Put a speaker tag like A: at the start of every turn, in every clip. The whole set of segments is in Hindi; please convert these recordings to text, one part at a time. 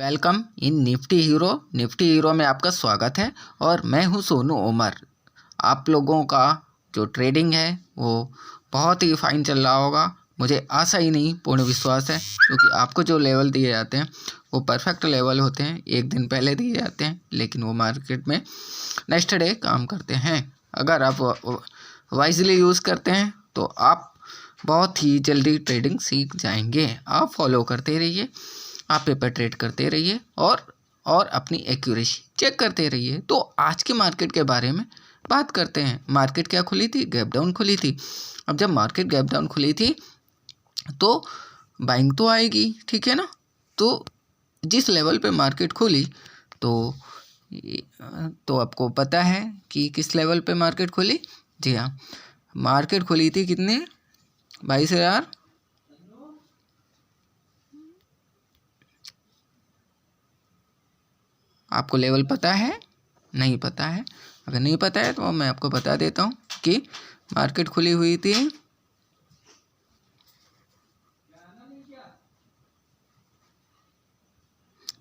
A: वेलकम इन निफ्टी हीरो में आपका स्वागत है। और मैं हूं सोनू ओमर। आप लोगों का जो ट्रेडिंग है वो बहुत ही फाइन चल रहा होगा, मुझे आशा ही नहीं पूर्ण विश्वास है, क्योंकि आपको जो लेवल दिए जाते हैं वो परफेक्ट लेवल होते हैं, एक दिन पहले दिए जाते हैं, लेकिन वो मार्केट में नेक्स्ट डे काम करते हैं। अगर आप वाइजली यूज़ करते हैं तो आप बहुत ही जल्दी ट्रेडिंग सीख जाएंगे। आप फॉलो करते रहिए, आप पेपर ट्रेड करते रहिए और अपनी एक्यूरेसी चेक करते रहिए। तो आज के मार्केट के बारे में बात करते हैं। मार्केट क्या खुली थी? गैप डाउन खुली थी। अब जब मार्केट गैप डाउन खुली थी तो बाइंग तो आएगी, ठीक है ना। तो जिस लेवल पे मार्केट खुली तो आपको पता है कि किस लेवल पे मार्केट खुली। जी हाँ, मार्केट खुली थी कितने? 22,000। आपको लेवल पता है? नहीं पता है? अगर नहीं पता है तो मैं आपको बता देता हूँ कि मार्केट खुली हुई थी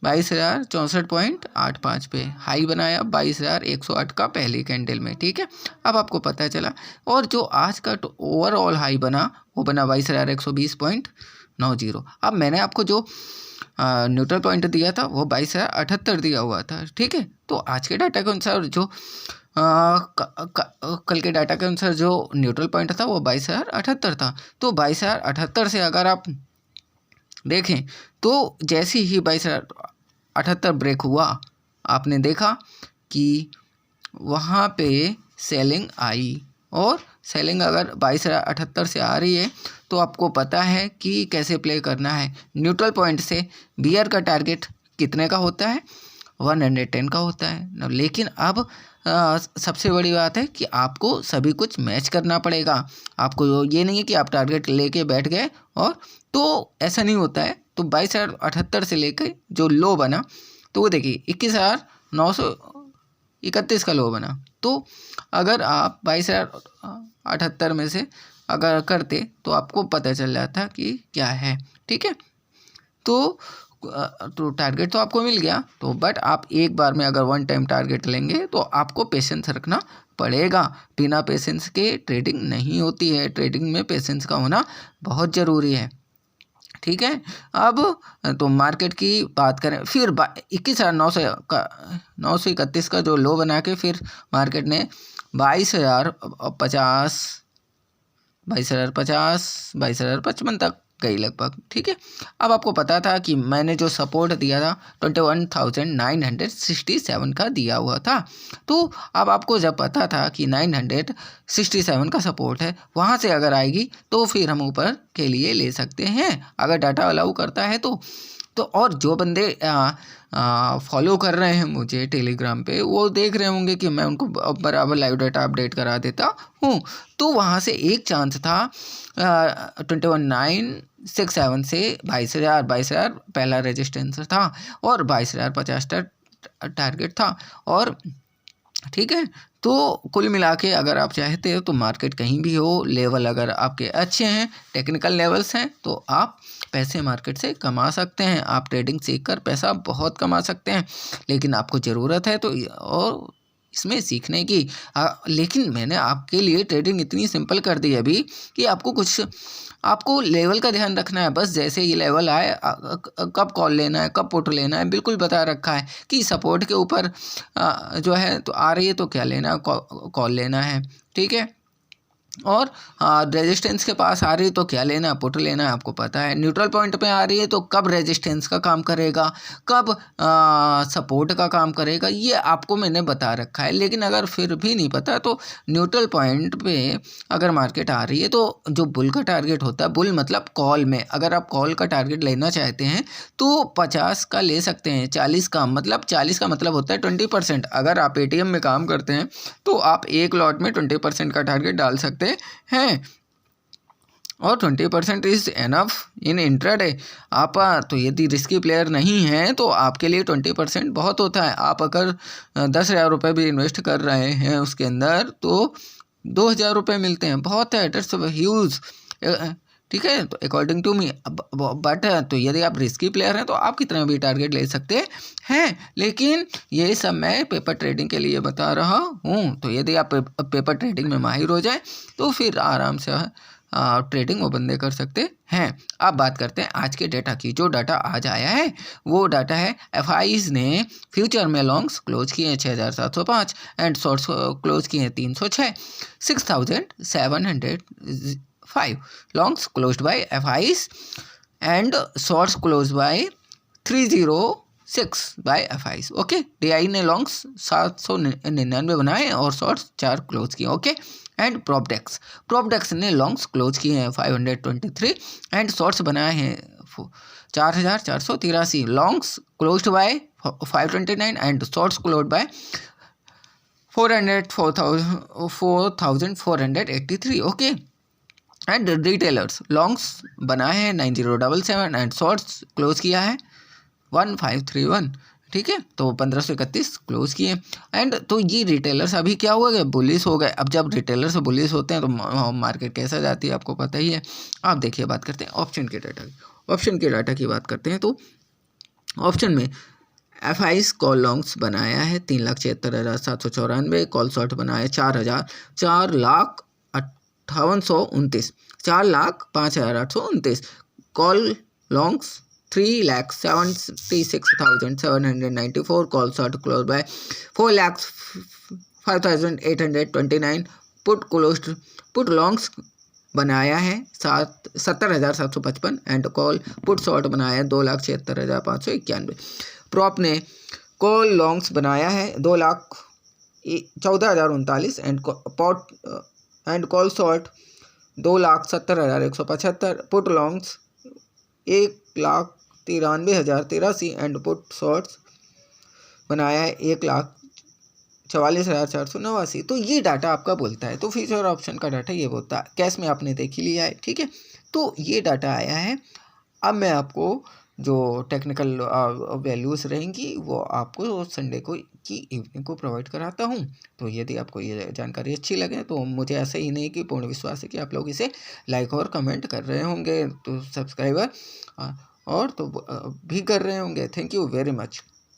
A: 22,064.85 पे, हाई बनाया 22,108 का पहली कैंडल में, ठीक है। अब आपको पता चला, और जो आज का ओवरऑल हाई बना वो बना 22,120.90। अब मैंने आपको जो न्यूट्रल पॉइंट दिया था वो 22,078 दिया हुआ था, ठीक है। तो आज के डाटा के अनुसार जो कल के डाटा के अनुसार जो न्यूट्रल पॉइंट था वो 22,078 था। तो 22,078 से अगर आप देखें तो जैसे ही 22,078 ब्रेक हुआ, आपने देखा कि वहाँ पे सेलिंग आई, और सेलिंग अगर 22,078 से आ रही है तो आपको पता है कि कैसे प्ले करना है। न्यूट्रल पॉइंट से बियर का टारगेट कितने का होता है? 110 का होता है। लेकिन अब सबसे बड़ी बात है कि आपको सभी कुछ मैच करना पड़ेगा। आपको ये नहीं है कि आप टारगेट लेके बैठ गए, और तो ऐसा नहीं होता है। तो 22,078 से लेकर जो लो बना तो वो देखिए 21,931 का लो बना। तो अगर आप 22,078 में से अगर करते तो आपको पता चल जाता कि क्या है, ठीक है। तो टारगेट तो आपको मिल गया, तो बट आप एक बार में अगर वन टाइम टारगेट लेंगे तो आपको पेशेंस रखना पड़ेगा। बिना पेशेंस के ट्रेडिंग नहीं होती है। ट्रेडिंग में पेशेंस का होना बहुत ज़रूरी है, ठीक है। अब तो मार्केट की बात करें, फिर 21,931 का जो लो बना के फिर मार्केट ने 22,050, 22,055 तक गई लगभग, ठीक है। अब आपको पता था कि मैंने जो सपोर्ट दिया था 21,967 का दिया हुआ था। तो अब आपको जब पता था कि 967 का सपोर्ट है, वहाँ से अगर आएगी तो फिर हम ऊपर के लिए ले सकते हैं, अगर डाटा अलाउ करता है तो। और जो बंदे फॉलो कर रहे हैं मुझे टेलीग्राम पे, वो देख रहे होंगे कि मैं उनको बराबर लाइव डाटा अपडेट करा देता हूँ। तो वहाँ से एक चांस था 21,967 से 22,000 पहला रेजिस्टेंस था, और 22,050 टारगेट था, और ठीक है। तो कुल मिला के अगर आप चाहते हो तो मार्केट कहीं भी हो, लेवल अगर आपके अच्छे हैं, टेक्निकल लेवल्स हैं, तो आप पैसे मार्केट से कमा सकते हैं। आप ट्रेडिंग सीखकर पैसा बहुत कमा सकते हैं, लेकिन आपको ज़रूरत है तो और इसमें सीखने की। लेकिन मैंने आपके लिए ट्रेडिंग इतनी सिंपल कर दी है अभी कि आपको लेवल का ध्यान रखना है। बस जैसे ये लेवल आए, कब कॉल लेना है, कब पुट लेना है, बिल्कुल बता रखा है कि सपोर्ट के ऊपर जो है तो आ रही है तो क्या लेना, कॉल लेना है, ठीक है। और रेजिस्टेंस के पास आ रही है तो क्या लेना, पुट लेना है, आपको पता है। न्यूट्रल पॉइंट पे आ रही है तो कब रेजिस्टेंस का काम करेगा, कब सपोर्ट का काम करेगा, ये आपको मैंने बता रखा है। लेकिन अगर फिर भी नहीं पता तो न्यूट्रल पॉइंट पे अगर मार्केट आ रही है तो जो बुल का टारगेट होता है, बुल मतलब कॉल में अगर आप कॉल का टारगेट लेना चाहते हैं तो 50 का ले सकते हैं। 40 का मतलब होता है 20%। अगर आप एटीएम में काम करते हैं तो आप एक लॉट में 20% का टारगेट डाल सकते हैं, और 20% इज़ एनफ इन इंट्राडे। आप तो यदि रिस्की प्लेयर नहीं हैं तो आपके लिए 20% बहुत होता है। आप अगर 10,000 रुपये भी इन्वेस्ट कर रहे हैं उसके अंदर तो 2,000 रुपये मिलते हैं, बहुत है। इट्स ह्यूज, ठीक है, तो अकॉर्डिंग टू मी। बट तो यदि आप रिस्की प्लेयर हैं तो आप कितना भी टारगेट ले सकते हैं, लेकिन ये सब मैं पेपर ट्रेडिंग के लिए बता रहा हूँ। तो यदि आप पेपर ट्रेडिंग में माहिर हो जाए तो फिर आराम से ट्रेडिंग वो बंदे कर सकते हैं। अब बात करते हैं आज के डाटा की। जो डाटा आज आया है वो डाटा है एफआईज ने फ्यूचर में लॉन्ग्स क्लोज किए हैं 6705 एंड शॉर्ट्स क्लोज किए हैं 306, 6705 longs closed by FIs and shorts closed by 306 by FIs। Okay, DI ने लॉन्ग्स 799 बनाए और शॉर्ट्स 4 क्लोज किए। ओके, एंड प्रॉपडेक्स ने लॉन्ग्स क्लोज किए हैं 523 एंड शॉर्ट्स बनाए हैं 4483, longs closed by 529 and shorts closed by 4483। Okay, and retailers longs बनाए हैं 9077 एंड शॉर्ट्स क्लोज किया है 1531। ठीक है, तो 1531 क्लोज किए। एंड तो ये रिटेलर्स अभी क्या हो गए, बुलिश हो गए। अब जब रिटेलर्स बुलिश होते हैं तो मार्केट कैसा जाती है आपको पता ही है। आप देखिए, बात करते हैं ऑप्शन के डाटा की। ऑप्शन के डाटा की बात करते हैं तो ऑप्शन में FIs कॉल लॉन्ग्स बनाया है 3,76,794, कॉल शॉर्ट बनाया 4,58,29, 4,05,829, call longs 3,76,794, call short close by 4,05,829, put longs बनाया है 70,755 एंड कॉल पुट शॉर्ट बनाया है 2,76,591। प्रॉप ने कॉल लॉन्ग्स बनाया है 2,14,039 and call short 2,70,175, put longs 1,93,083 and put shorts बनाया है 1,44,489। तो ये डाटा आपका बोलता है। तो फ्यूचर ऑप्शन का डाटा ये बोलता है। कैश में आपने देख ही लिया है, ठीक है। तो ये डाटा आया है। अब मैं आपको जो टेक्निकल वैल्यूज़ रहेंगी वो आपको संडे को की इवनिंग को प्रोवाइड कराता हूँ। तो यदि आपको ये जानकारी अच्छी लगे तो मुझे ऐसा ही नहीं कि पूर्ण विश्वास है कि आप लोग इसे लाइक और कमेंट कर रहे होंगे, तो सब्सक्राइबर और तो भी कर रहे होंगे। Thank you very much.